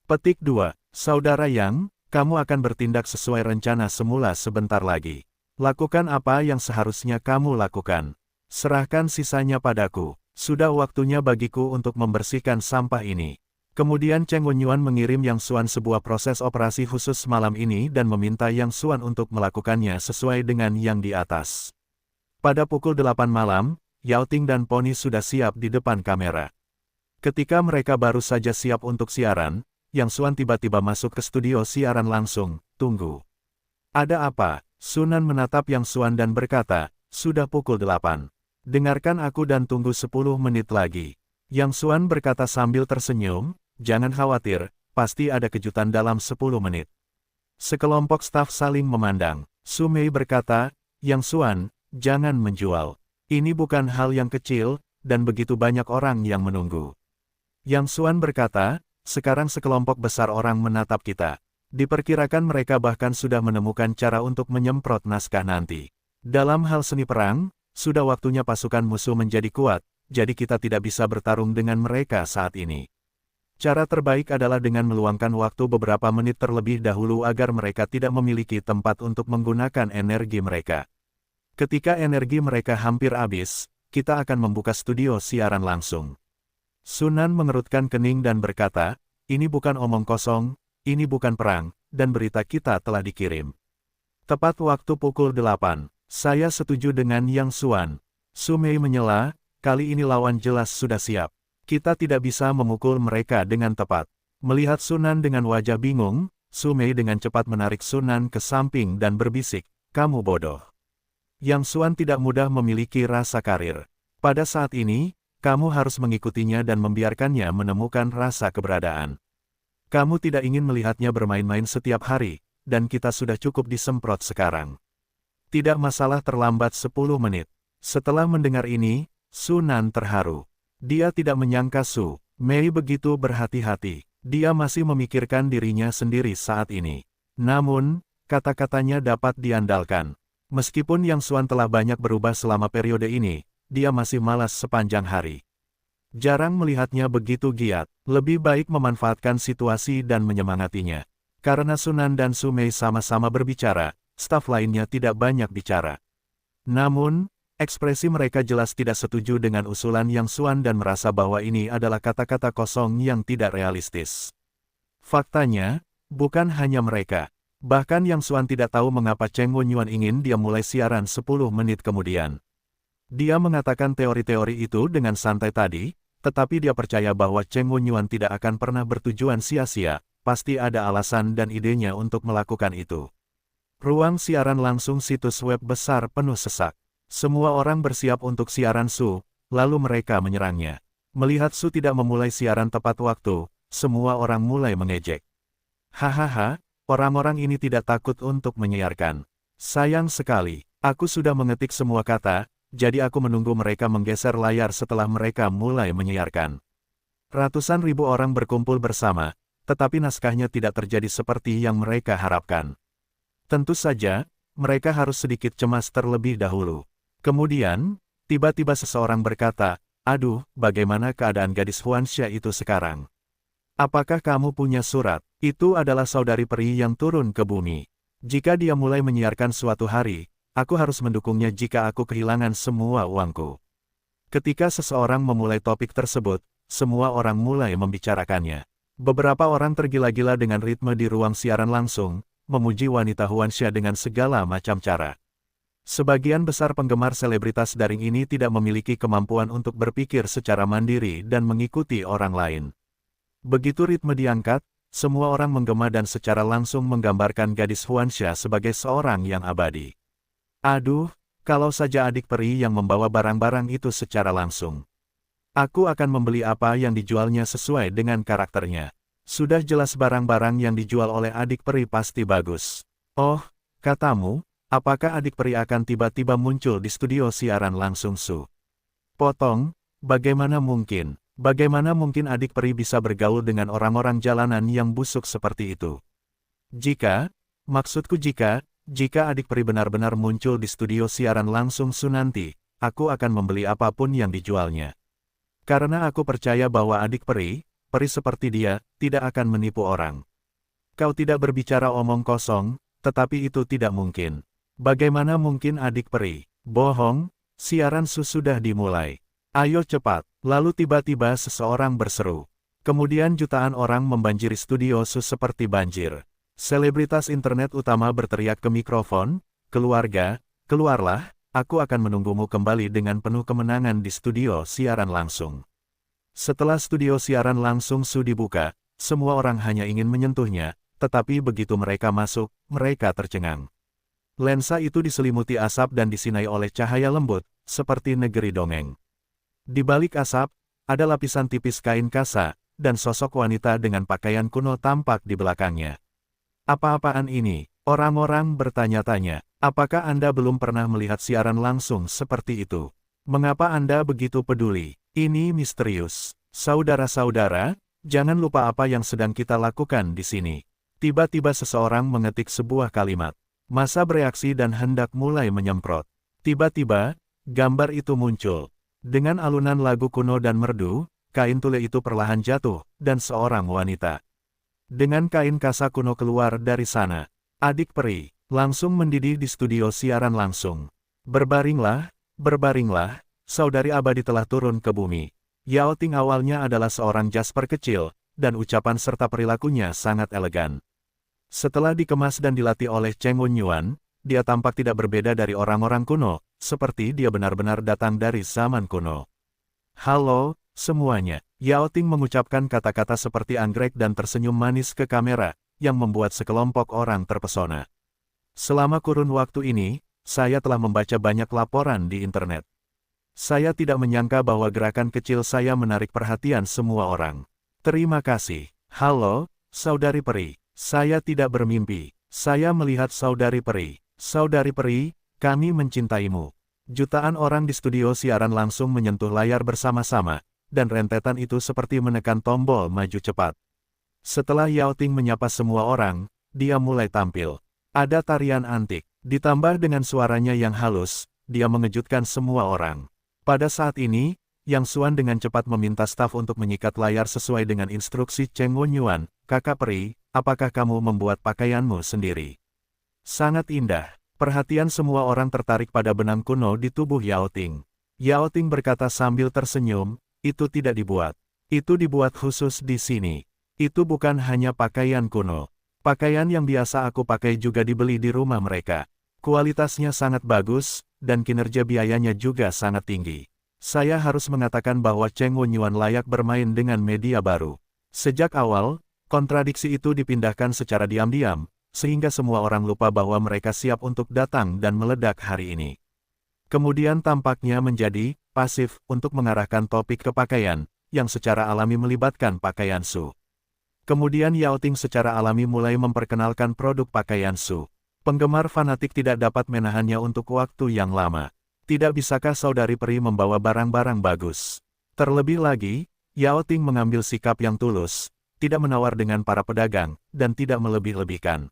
Petik 2. Saudara Yang, kamu akan bertindak sesuai rencana semula sebentar lagi. Lakukan apa yang seharusnya kamu lakukan. Serahkan sisanya padaku. Sudah waktunya bagiku untuk membersihkan sampah ini. Kemudian Cheng Wenyuan mengirim Yang Xuan sebuah proses operasi khusus malam ini dan meminta Yang Xuan untuk melakukannya sesuai dengan yang di atas. Pada pukul 8 malam, Yao Ting dan Pony sudah siap di depan kamera. Ketika mereka baru saja siap untuk siaran, Yang Xuan tiba-tiba masuk ke studio siaran langsung. Tunggu. Ada apa? Sunan menatap Yang Xuan dan berkata, sudah pukul 8. Dengarkan aku dan tunggu 10 menit lagi. Yang Xuan berkata sambil tersenyum, jangan khawatir, pasti ada kejutan dalam 10 menit. Sekelompok staf saling memandang. Su Mei berkata, Yang Xuan, jangan menjual. Ini bukan hal yang kecil, dan begitu banyak orang yang menunggu. Yang Xuan berkata, sekarang sekelompok besar orang menatap kita. Diperkirakan mereka bahkan sudah menemukan cara untuk menyemprot naskah nanti. Dalam hal seni perang, sudah waktunya pasukan musuh menjadi kuat, jadi kita tidak bisa bertarung dengan mereka saat ini. Cara terbaik adalah dengan meluangkan waktu beberapa menit terlebih dahulu agar mereka tidak memiliki tempat untuk menggunakan energi mereka. Ketika energi mereka hampir habis, kita akan membuka studio siaran langsung. Sunan mengerutkan kening dan berkata, ini bukan omong kosong, ini bukan perang, dan berita kita telah dikirim. Tepat waktu pukul 8, saya setuju dengan Yang Xuan. Su Mei menyela, kali ini lawan jelas sudah siap. Kita tidak bisa memukul mereka dengan tepat. Melihat Sunan dengan wajah bingung, Su Mei dengan cepat menarik Sunan ke samping dan berbisik, kamu bodoh. Yang Xuan tidak mudah memiliki rasa karir. Pada saat ini, kamu harus mengikutinya dan membiarkannya menemukan rasa keberadaan. Kamu tidak ingin melihatnya bermain-main setiap hari, dan kita sudah cukup disemprot sekarang. Tidak masalah terlambat 10 menit. Setelah mendengar ini, Sunan terharu. Dia tidak menyangka Su Mei begitu berhati-hati. Dia masih memikirkan dirinya sendiri saat ini. Namun, kata-katanya dapat diandalkan. Meskipun Yang Xuan telah banyak berubah selama periode ini, dia masih malas sepanjang hari. Jarang melihatnya begitu giat, lebih baik memanfaatkan situasi dan menyemangatinya. Karena Sunan dan Su Mei sama-sama berbicara, staf lainnya tidak banyak bicara. Namun, ekspresi mereka jelas tidak setuju dengan usulan Yang Xuan dan merasa bahwa ini adalah kata-kata kosong yang tidak realistis. Faktanya, bukan hanya mereka. Bahkan Yang Xuan tidak tahu mengapa Cheng Wenyuan ingin dia mulai siaran 10 menit kemudian. Dia mengatakan teori-teori itu dengan santai tadi, tetapi dia percaya bahwa Cheng Wenyuan tidak akan pernah bertujuan sia-sia, pasti ada alasan dan idenya untuk melakukan itu. Ruang siaran langsung situs web besar penuh sesak. Semua orang bersiap untuk siaran Su, lalu mereka menyerangnya. Melihat Su tidak memulai siaran tepat waktu, semua orang mulai mengejek. Hahaha, orang-orang ini tidak takut untuk menyiarkan. Sayang sekali, aku sudah mengetik semua kata, jadi aku menunggu mereka menggeser layar setelah mereka mulai menyiarkan. Ratusan ribu orang berkumpul bersama, tetapi naskahnya tidak terjadi seperti yang mereka harapkan. Tentu saja, mereka harus sedikit cemas terlebih dahulu. Kemudian, tiba-tiba seseorang berkata, aduh, bagaimana keadaan gadis Huansha itu sekarang? Apakah kamu punya surat? Itu adalah saudari peri yang turun ke bumi. Jika dia mulai menyiarkan suatu hari, aku harus mendukungnya jika aku kehilangan semua uangku. Ketika seseorang memulai topik tersebut, semua orang mulai membicarakannya. Beberapa orang tergila-gila dengan ritme di ruang siaran langsung, memuji wanita Huansha dengan segala macam cara. Sebagian besar penggemar selebritas daring ini tidak memiliki kemampuan untuk berpikir secara mandiri dan mengikuti orang lain. Begitu ritme diangkat, semua orang menggema dan secara langsung menggambarkan gadis Huansha sebagai seorang yang abadi. Aduh, kalau saja adik peri yang membawa barang-barang itu secara langsung. Aku akan membeli apa yang dijualnya sesuai dengan karakternya. Sudah jelas barang-barang yang dijual oleh adik peri pasti bagus. Oh, katamu, apakah adik peri akan tiba-tiba muncul di studio siaran langsung Su? Potong, bagaimana mungkin? Bagaimana mungkin adik peri bisa bergaul dengan orang-orang jalanan yang busuk seperti itu? Maksudku jika adik peri benar-benar muncul di studio siaran langsung Su nanti, aku akan membeli apapun yang dijualnya. Karena aku percaya bahwa adik peri seperti dia, tidak akan menipu orang. Kau tidak berbicara omong kosong, tetapi itu tidak mungkin. Bagaimana mungkin adik peri? Bohong, siaran Su sudah dimulai. Ayo cepat. Lalu tiba-tiba seseorang berseru. Kemudian jutaan orang membanjiri studio Su seperti banjir. Selebritas internet utama berteriak ke mikrofon, "Keluarga, keluarlah, aku akan menunggumu kembali dengan penuh kemenangan di studio siaran langsung." Setelah studio siaran langsung Su dibuka, semua orang hanya ingin menyentuhnya, tetapi begitu mereka masuk, mereka tercengang. Lensa itu diselimuti asap dan disinai oleh cahaya lembut, seperti negeri dongeng. Di balik asap, ada lapisan tipis kain kasa, dan sosok wanita dengan pakaian kuno tampak di belakangnya. Apa-apaan ini? Orang-orang bertanya-tanya, apakah Anda belum pernah melihat siaran langsung seperti itu? Mengapa Anda begitu peduli? Ini misterius. Saudara-saudara, jangan lupa apa yang sedang kita lakukan di sini. Tiba-tiba seseorang mengetik sebuah kalimat. Massa bereaksi dan hendak mulai menyemprot. Tiba-tiba, gambar itu muncul. Dengan alunan lagu kuno dan merdu, kain tule itu perlahan jatuh, dan seorang wanita dengan kain kasa kuno keluar dari sana. Adik peri langsung mendidih di studio siaran langsung. Berbaringlah, berbaringlah, saudari abadi telah turun ke bumi. Yao Ting awalnya adalah seorang jasper kecil, dan ucapan serta perilakunya sangat elegan. Setelah dikemas dan dilatih oleh Cheng Wenyuan, dia tampak tidak berbeda dari orang-orang kuno, seperti dia benar-benar datang dari zaman kuno. Halo, semuanya. Yao Ting mengucapkan kata-kata seperti anggrek dan tersenyum manis ke kamera, yang membuat sekelompok orang terpesona. Selama kurun waktu ini, saya telah membaca banyak laporan di internet. Saya tidak menyangka bahwa gerakan kecil saya menarik perhatian semua orang. Terima kasih. Halo, saudari peri. Saya tidak bermimpi. Saya melihat saudari peri. Saudari peri, kami mencintaimu. Jutaan orang di studio siaran langsung menyentuh layar bersama-sama, dan rentetan itu seperti menekan tombol maju cepat. Setelah Yao Ting menyapa semua orang, dia mulai tampil. Ada tarian antik, ditambah dengan suaranya yang halus, dia mengejutkan semua orang. Pada saat ini, Yang Xuan dengan cepat meminta staf untuk menyikat layar sesuai dengan instruksi Cheng Wenyuan. Kakak peri, apakah kamu membuat pakaianmu sendiri? Sangat indah. Perhatian semua orang tertarik pada benang kuno di tubuh Yao Ting. Yao Ting berkata sambil tersenyum, itu tidak dibuat. Itu dibuat khusus di sini. Itu bukan hanya pakaian kuno. Pakaian yang biasa aku pakai juga dibeli di rumah mereka. Kualitasnya sangat bagus, dan kinerja biayanya juga sangat tinggi. Saya harus mengatakan bahwa Cheng Wenyuan layak bermain dengan media baru. Sejak awal, kontradiksi itu dipindahkan secara diam-diam, sehingga semua orang lupa bahwa mereka siap untuk datang dan meledak hari ini. Kemudian tampaknya menjadi pasif untuk mengarahkan topik ke pakaian, yang secara alami melibatkan pakaian Su. Kemudian Yao Ting secara alami mulai memperkenalkan produk pakaian Su. Penggemar fanatik tidak dapat menahannya untuk waktu yang lama. Tidak bisakah saudari peri membawa barang-barang bagus? Terlebih lagi, Yao Ting mengambil sikap yang tulus, tidak menawar dengan para pedagang, dan tidak melebih-lebihkan.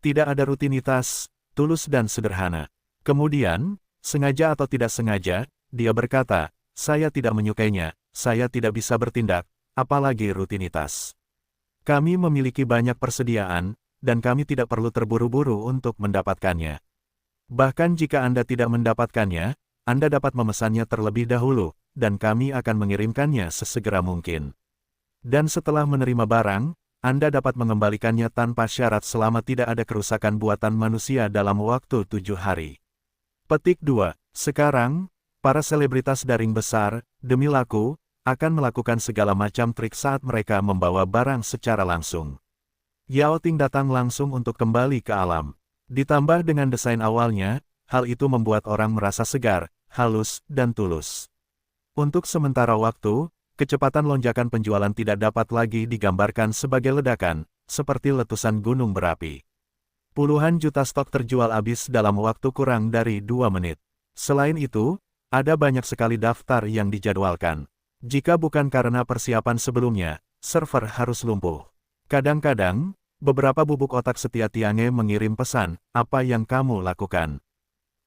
Tidak ada rutinitas, tulus dan sederhana. Kemudian, sengaja atau tidak sengaja, dia berkata, saya tidak menyukainya, saya tidak bisa bertindak, apalagi rutinitas. Kami memiliki banyak persediaan, dan kami tidak perlu terburu-buru untuk mendapatkannya. Bahkan jika Anda tidak mendapatkannya, Anda dapat memesannya terlebih dahulu, dan kami akan mengirimkannya sesegera mungkin. Dan setelah menerima barang, Anda dapat mengembalikannya tanpa syarat selama tidak ada kerusakan buatan manusia dalam waktu 7 hari. Petik 2. Sekarang, para selebritas daring besar, demi laku, akan melakukan segala macam trik saat mereka membawa barang secara langsung. Yao Ting datang langsung untuk kembali ke alam. Ditambah dengan desain awalnya, hal itu membuat orang merasa segar, halus, dan tulus. Untuk sementara waktu, kecepatan lonjakan penjualan tidak dapat lagi digambarkan sebagai ledakan, seperti letusan gunung berapi. Puluhan juta stok terjual habis dalam waktu kurang dari 2 menit. Selain itu, ada banyak sekali daftar yang dijadwalkan. Jika bukan karena persiapan sebelumnya, server harus lumpuh. Kadang-kadang, beberapa bubuk otak setia Tiange mengirim pesan, apa yang kamu lakukan?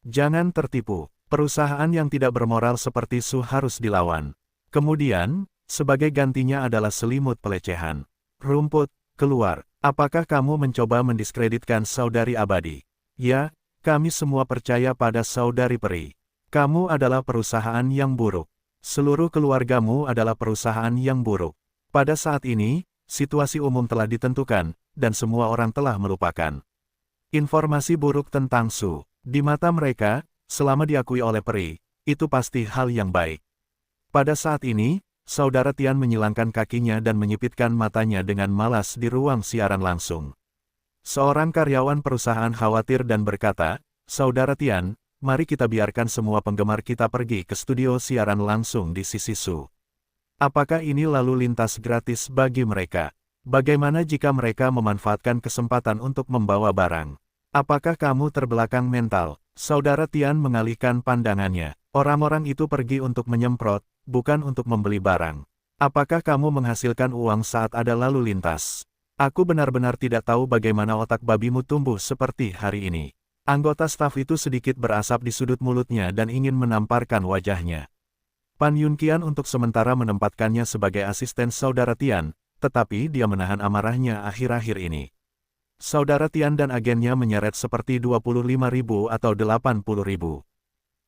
Jangan tertipu, perusahaan yang tidak bermoral seperti Su harus dilawan. Kemudian, sebagai gantinya adalah selimut pelecehan. Rumput, keluar. Apakah kamu mencoba mendiskreditkan saudari abadi? Ya, kami semua percaya pada saudari peri. Kamu adalah perusahaan yang buruk. Seluruh keluargamu adalah perusahaan yang buruk. Pada saat ini, situasi umum telah ditentukan, dan semua orang telah melupakan informasi buruk tentang Su. Di mata mereka, selama diakui oleh peri, itu pasti hal yang baik. Pada saat ini, Saudara Tian menyilangkan kakinya dan menyipitkan matanya dengan malas di ruang siaran langsung. Seorang karyawan perusahaan khawatir dan berkata, Saudara Tian, mari kita biarkan semua penggemar kita pergi ke studio siaran langsung di sisi Su. Apakah ini lalu lintas gratis bagi mereka? Bagaimana jika mereka memanfaatkan kesempatan untuk membawa barang? Apakah kamu terbelakang mental? Saudara Tian mengalihkan pandangannya. Orang-orang itu pergi untuk menyemprot, bukan untuk membeli barang. Apakah kamu menghasilkan uang saat ada lalu lintas? Aku benar-benar tidak tahu bagaimana otak babimu tumbuh seperti hari ini. Anggota staf itu sedikit berasap di sudut mulutnya dan ingin menamparkan wajahnya. Pan Yunqian untuk sementara menempatkannya sebagai asisten Saudara Tian, tetapi dia menahan amarahnya akhir-akhir ini. Saudara Tian dan agennya menyeret seperti 25.000 atau 80.000.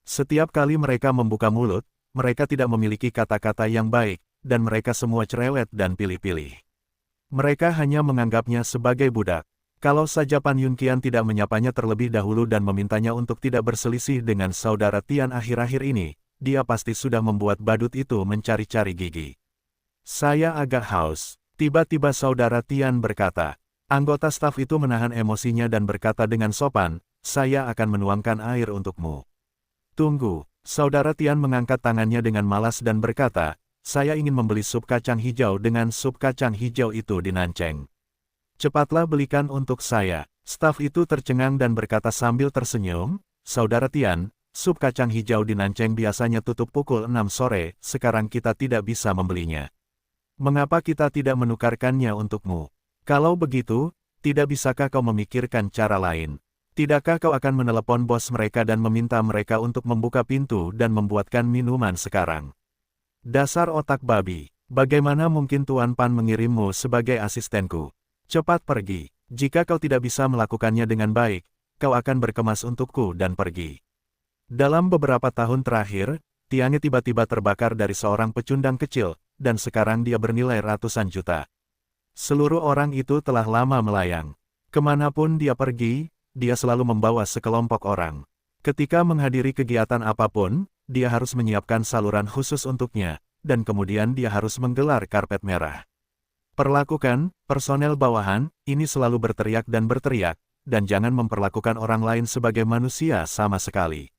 Setiap kali mereka membuka mulut, mereka tidak memiliki kata-kata yang baik, dan mereka semua cerewet dan pilih-pilih. Mereka hanya menganggapnya sebagai budak. Kalau saja Pan Yunqian tidak menyapanya terlebih dahulu dan memintanya untuk tidak berselisih dengan Saudara Tian akhir-akhir ini, dia pasti sudah membuat badut itu mencari-cari gigi. Saya agak haus. Tiba-tiba Saudara Tian berkata. Anggota staf itu menahan emosinya dan berkata dengan sopan, saya akan menuangkan air untukmu. Tunggu, Saudara Tian mengangkat tangannya dengan malas dan berkata, saya ingin membeli sup kacang hijau dengan sup kacang hijau itu di Nancheng. Cepatlah belikan untuk saya. Staf itu tercengang dan berkata sambil tersenyum, Saudara Tian, sup kacang hijau di Nancheng biasanya tutup pukul 6 sore, sekarang kita tidak bisa membelinya. Mengapa kita tidak menukarkannya untukmu? Kalau begitu, tidak bisakah kau memikirkan cara lain? Tidakkah kau akan menelepon bos mereka dan meminta mereka untuk membuka pintu dan membuatkan minuman sekarang? Dasar otak babi, bagaimana mungkin Tuan Pan mengirimmu sebagai asistenku? Cepat pergi, jika kau tidak bisa melakukannya dengan baik, kau akan berkemas untukku dan pergi. Dalam beberapa tahun terakhir, Tiange tiba-tiba terbakar dari seorang pecundang kecil, dan sekarang dia bernilai ratusan juta. Seluruh orang itu telah lama melayang. Kemanapun dia pergi, dia selalu membawa sekelompok orang. Ketika menghadiri kegiatan apapun, dia harus menyiapkan saluran khusus untuknya, dan kemudian dia harus menggelar karpet merah. Perlakukan personel bawahan ini selalu berteriak, dan jangan memperlakukan orang lain sebagai manusia sama sekali.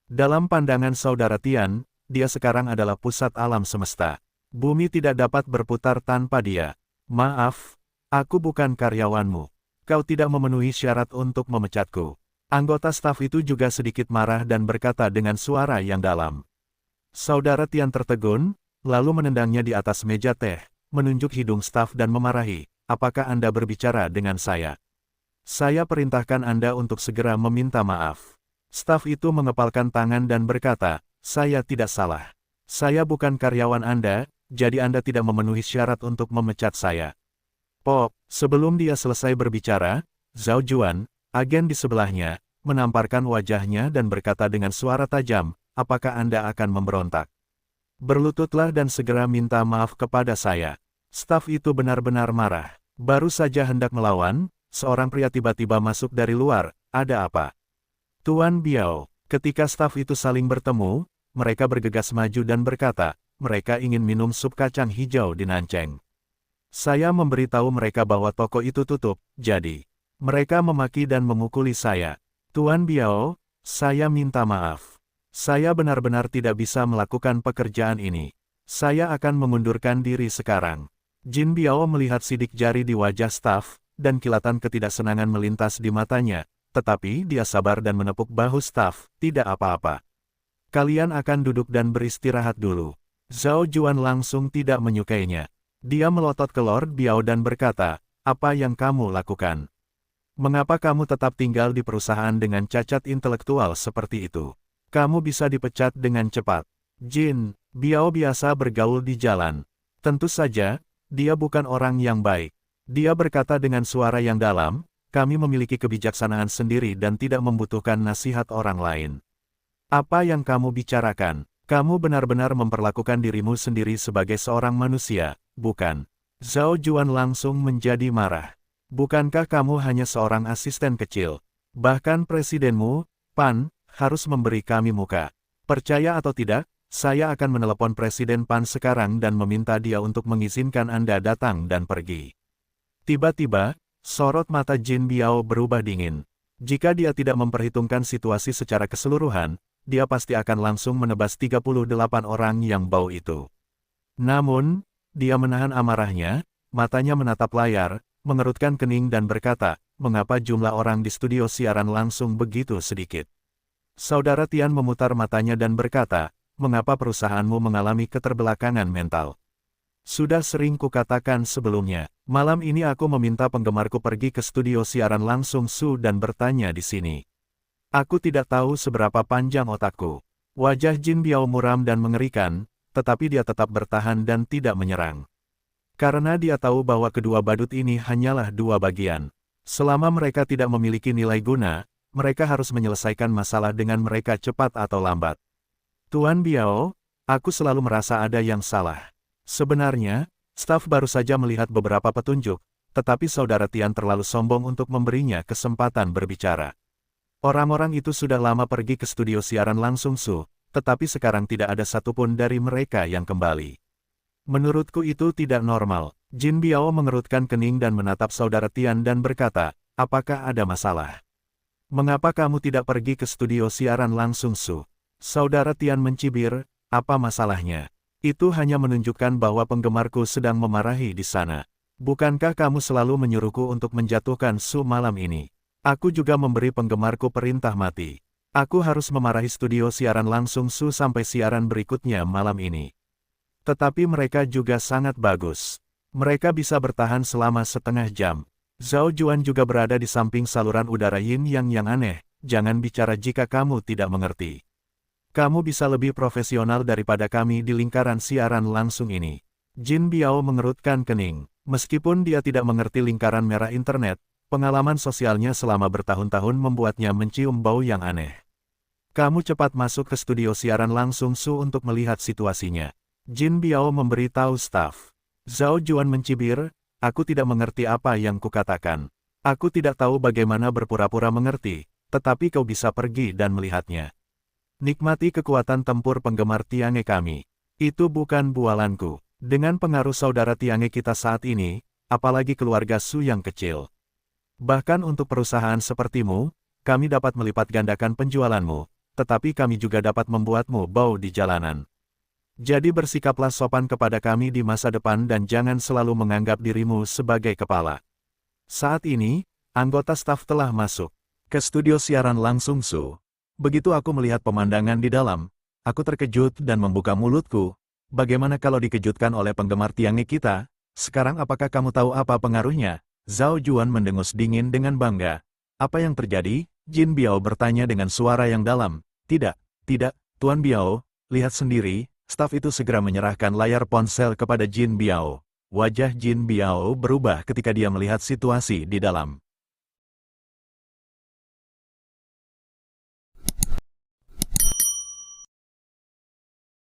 Dalam pandangan Saudara Tian, dia sekarang adalah pusat alam semesta. Bumi tidak dapat berputar tanpa dia. Maaf, aku bukan karyawanmu. Kau tidak memenuhi syarat untuk memecatku. Anggota staf itu juga sedikit marah dan berkata dengan suara yang dalam. Saudara Tian tertegun, lalu menendangnya di atas meja teh, menunjuk hidung staf dan memarahi, apakah Anda berbicara dengan saya? Saya perintahkan Anda untuk segera meminta maaf. Staf itu mengepalkan tangan dan berkata, saya tidak salah. Saya bukan karyawan Anda, jadi Anda tidak memenuhi syarat untuk memecat saya. Pop, sebelum dia selesai berbicara, Zhao Juan, agen di sebelahnya, menamparkan wajahnya dan berkata dengan suara tajam, apakah Anda akan memberontak? Berlututlah dan segera minta maaf kepada saya. Staf itu benar-benar marah. Baru saja hendak melawan, seorang pria tiba-tiba masuk dari luar. Ada apa? Tuan Biao. Ketika staf itu saling bertemu, mereka bergegas maju dan berkata, mereka ingin minum sup kacang hijau di Nancheng. Saya memberitahu mereka bahwa toko itu tutup, jadi mereka memaki dan memukuli saya. Tuan Biao, saya minta maaf. Saya benar-benar tidak bisa melakukan pekerjaan ini. Saya akan mengundurkan diri sekarang. Jin Biao melihat sidik jari di wajah staf, dan kilatan ketidaksenangan melintas di matanya, tetapi dia sabar dan menepuk bahu staf, tidak apa-apa. Kalian akan duduk dan beristirahat dulu. Zhao Juan langsung tidak menyukainya. Dia melotot ke Lord Biao dan berkata, apa yang kamu lakukan? Mengapa kamu tetap tinggal di perusahaan dengan cacat intelektual seperti itu? Kamu bisa dipecat dengan cepat. Jin Biao biasa bergaul di jalan. Tentu saja, dia bukan orang yang baik. Dia berkata dengan suara yang dalam, kami memiliki kebijaksanaan sendiri dan tidak membutuhkan nasihat orang lain. Apa yang kamu bicarakan? Kamu benar-benar memperlakukan dirimu sendiri sebagai seorang manusia, bukan? Zhao Juan langsung menjadi marah. Bukankah kamu hanya seorang asisten kecil? Bahkan presidenmu, Pan, harus memberi kami muka. Percaya atau tidak, saya akan menelepon Presiden Pan sekarang dan meminta dia untuk mengizinkan Anda datang dan pergi. Tiba-tiba, sorot mata Jin Biao berubah dingin. Jika dia tidak memperhitungkan situasi secara keseluruhan, dia pasti akan langsung menebas 38 orang yang bau itu. Namun, dia menahan amarahnya, matanya menatap layar, mengerutkan kening dan berkata, mengapa jumlah orang di studio siaran langsung begitu sedikit? Saudara Tian memutar matanya dan berkata, mengapa perusahaanmu mengalami keterbelakangan mental? Sudah sering kukatakan sebelumnya, malam ini aku meminta penggemarku pergi ke studio siaran langsung Su dan bertanya di sini. Aku tidak tahu seberapa panjang otakku. Wajah Jin Biao muram dan mengerikan, tetapi dia tetap bertahan dan tidak menyerang. Karena dia tahu bahwa kedua badut ini hanyalah dua bagian. Selama mereka tidak memiliki nilai guna, mereka harus menyelesaikan masalah dengan mereka cepat atau lambat. Tuan Biao, aku selalu merasa ada yang salah. Sebenarnya, staf baru saja melihat beberapa petunjuk, tetapi saudara Tian terlalu sombong untuk memberinya kesempatan berbicara. Orang-orang itu sudah lama pergi ke studio siaran langsung Su, tetapi sekarang tidak ada satupun dari mereka yang kembali. Menurutku itu tidak normal. Jin Biao mengerutkan kening dan menatap saudara Tian dan berkata, apakah ada masalah? Mengapa kamu tidak pergi ke studio siaran langsung Su? Saudara Tian mencibir, apa masalahnya? Itu hanya menunjukkan bahwa penggemarku sedang memarahi di sana. Bukankah kamu selalu menyuruhku untuk menjatuhkan Su malam ini? Aku juga memberi penggemarku perintah mati. Aku harus memarahi studio siaran langsung Su sampai siaran berikutnya malam ini. Tetapi mereka juga sangat bagus. Mereka bisa bertahan selama setengah jam. Zhao Juan juga berada di samping saluran udara Yin yang aneh. Jangan bicara jika kamu tidak mengerti. Kamu bisa lebih profesional daripada kami di lingkaran siaran langsung ini. Jin Biao mengerutkan kening. Meskipun dia tidak mengerti lingkaran merah internet, pengalaman sosialnya selama bertahun-tahun membuatnya mencium bau yang aneh. Kamu cepat masuk ke studio siaran langsung Su untuk melihat situasinya. Jin Biao memberitahu staf. Zhao Juan mencibir, aku tidak mengerti apa yang kukatakan. Aku tidak tahu bagaimana berpura-pura mengerti, tetapi kau bisa pergi dan melihatnya. Nikmati kekuatan tempur penggemar Tiange kami. Itu bukan bualanku. Dengan pengaruh saudara Tiange kita saat ini, apalagi keluarga Su yang kecil. Bahkan untuk perusahaan sepertimu, kami dapat melipat gandakan penjualanmu, tetapi kami juga dapat membuatmu bau di jalanan. Jadi bersikaplah sopan kepada kami di masa depan dan jangan selalu menganggap dirimu sebagai kepala. Saat ini, anggota staf telah masuk ke studio siaran langsung Su. Begitu aku melihat pemandangan di dalam, aku terkejut dan membuka mulutku. Bagaimana kalau dikejutkan oleh penggemar Tiange kita? Sekarang apakah kamu tahu apa pengaruhnya? Zhao Juan mendengus dingin dengan bangga. Apa yang terjadi? Jin Biao bertanya dengan suara yang dalam. Tidak, Tuan Biao, lihat sendiri. Staf itu segera menyerahkan layar ponsel kepada Jin Biao. Wajah Jin Biao berubah ketika dia melihat situasi di dalam.